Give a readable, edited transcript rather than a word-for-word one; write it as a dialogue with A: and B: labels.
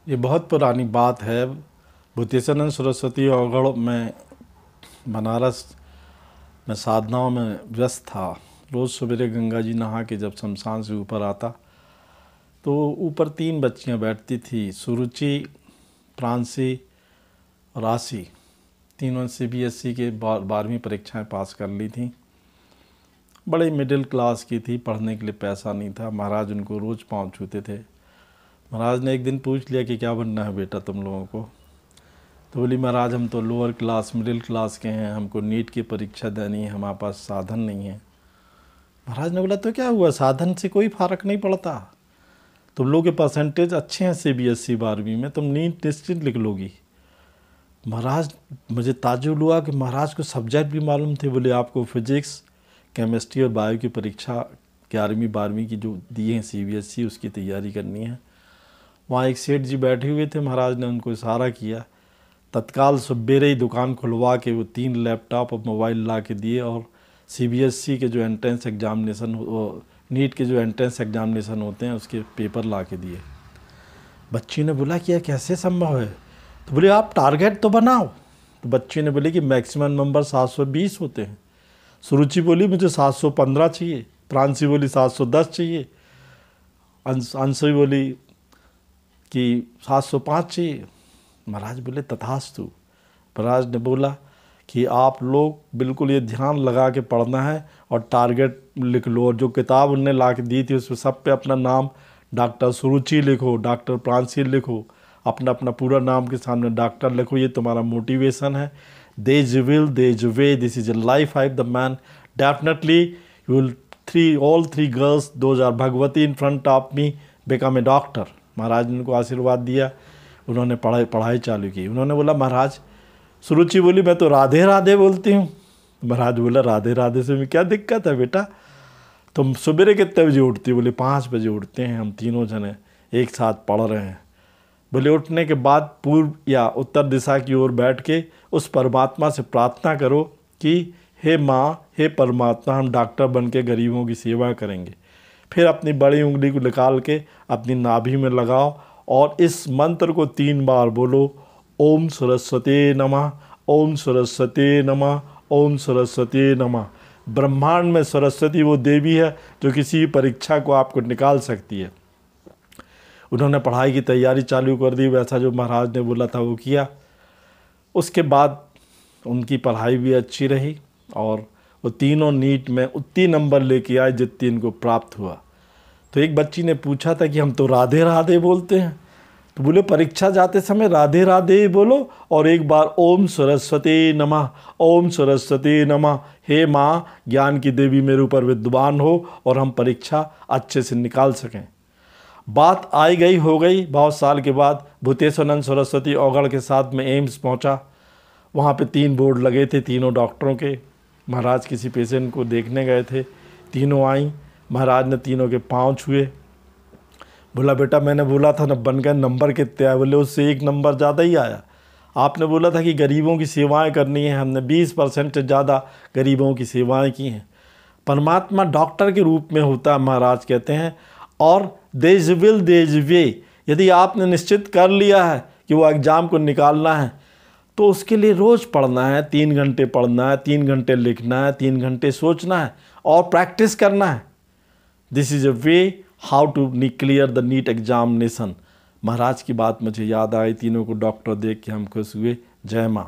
A: ये बहुत पुरानी बात है। भूतेशानंद सरस्वती अवगढ़ में बनारस में साधनाओं में व्यस्त था। रोज़ सवेरे गंगा जी नहा के जब शमशान से ऊपर आता तो ऊपर 3 बच्चियां बैठती थी, सुरुचि, प्रांसी और आशी। तीनों CBSE के 12वीं परीक्षाएं पास कर ली थी। बड़े मिडिल क्लास की थी, पढ़ने के लिए पैसा नहीं था। महाराज उनको रोज़ पाँव छूते थे। महाराज ने एक दिन पूछ लिया कि क्या बनना है बेटा तुम लोगों को? तो बोली महाराज हम तो लोअर क्लास मिडिल क्लास के हैं, हमको नीट की परीक्षा देनी है, हमारे पास साधन नहीं है। महाराज ने बोला तो क्या हुआ, साधन से कोई फ़र्क नहीं पड़ता। तुम लोग के परसेंटेज अच्छे हैं CBSE 12वीं में, तुम नीट निश्चित लिख लोगी। महाराज मुझे ताज्जुब हुआ कि महाराज को सब्जेक्ट भी मालूम थे। बोले आपको फिजिक्स, केमिस्ट्री और बायो की परीक्षा 11वीं 12वीं की जो दी है CBSE उसकी तैयारी करनी है। वहाँ एक सेठ जी बैठे हुए थे। महाराज ने उनको इशारा किया, तत्काल सवेरे ही दुकान खुलवा के वो 3 लैपटॉप और मोबाइल ला के दिए और CBSE के जो एंट्रेंस एग्जामिनेशन, नीट के जो एंट्रेंस एग्जामिनेशन होते हैं उसके पेपर ला के दिए। बच्ची ने बोला कि यह कैसे संभव है? तो बोले आप टारगेट तो बनाओ। तो बच्ची ने बोले कि मैक्सिमम नंबर 720 होते हैं। सुरुचि बोली मुझे 715 चाहिए। प्रांसी बोली 710 चाहिए। अंशी बोली कि 705 चाहिए। महाराज बोले तथास्तु। महाराज ने बोला कि आप लोग बिल्कुल ये ध्यान लगा के पढ़ना है और टारगेट लिख लो, और जो किताब उनने ला के दी थी उसमें सब पे अपना नाम डॉक्टर सुरुचि लिखो, डॉक्टर प्रांसी लिखो, अपना अपना पूरा नाम के सामने डॉक्टर लिखो। ये तुम्हारा मोटिवेशन है। These will these way, this is a life I the man, definitely you will all 3 girls those are Bhagwati in front of me become a doctor. महाराज ने उनको आशीर्वाद दिया। उन्होंने पढ़ाई चालू की। उन्होंने बोला महाराज, सुरुचि बोली मैं तो राधे राधे बोलती हूँ। महाराज बोला राधे राधे से में क्या दिक्कत है बेटा, तुम सवेरे कितने बजे उठती? बोले 5 बजे उठते हैं, हम तीनों जने एक साथ पढ़ रहे हैं। बोले उठने के बाद पूर्व या उत्तर दिशा की ओर बैठ के उस परमात्मा से प्रार्थना करो कि हे माँ, हे परमात्मा, हम डॉक्टर बन के गरीबों की सेवा करेंगे। फिर अपनी बड़ी उंगली को निकाल के अपनी नाभि में लगाओ और इस मंत्र को 3 बार बोलो, ओम सरस्वती नमः, ओम सरस्वती नमः, ओम सरस्वती नमः। ब्रह्मांड में सरस्वती वो देवी है जो किसी भी परीक्षा को आपको निकाल सकती है। उन्होंने पढ़ाई की तैयारी चालू कर दी, वैसा जो महाराज ने बोला था वो किया। उसके बाद उनकी पढ़ाई भी अच्छी रही और वो तीनों नीट में उतने नंबर लेके आए जितने इनको प्राप्त हुआ। तो एक बच्ची ने पूछा था कि हम तो राधे राधे बोलते हैं। तो बोले परीक्षा जाते समय राधे राधे बोलो और एक बार ओम सरस्वती नमः, ओम सरस्वती नमः। हे माँ, ज्ञान की देवी मेरे ऊपर विद्वान हो और हम परीक्षा अच्छे से निकाल सकें। बात आई गई हो गई। बहुत साल के बाद भूतेशानंद सरस्वती अवगढ़ के साथ में एम्स पहुँचा। वहाँ पे 3 बोर्ड लगे थे तीनों डॉक्टरों के। महाराज किसी पेशेंट को देखने गए थे, तीनों आई। महाराज ने तीनों के पाँव छुए। बोला बेटा मैंने बोला था ना बन गए, नंबर कितने आए? बोले उससे 1 नंबर ज़्यादा ही आया। आपने बोला था कि गरीबों की सेवाएं करनी है, हमने 20% से ज़्यादा गरीबों की सेवाएं की हैं। परमात्मा डॉक्टर के रूप में होता है, महाराज कहते हैं। और देज विल देज वे, यदि आपने निश्चित कर लिया है कि वो एग्ज़ाम को निकालना है तो उसके लिए रोज़ पढ़ना है, 3 घंटे पढ़ना है, 3 घंटे लिखना है, 3 घंटे सोचना है और प्रैक्टिस करना है। This is a way how to clear the NEET examination. महाराज की बात मुझे याद आई। तीनों को डॉक्टर देख के हम खुश हुए। जय माँ।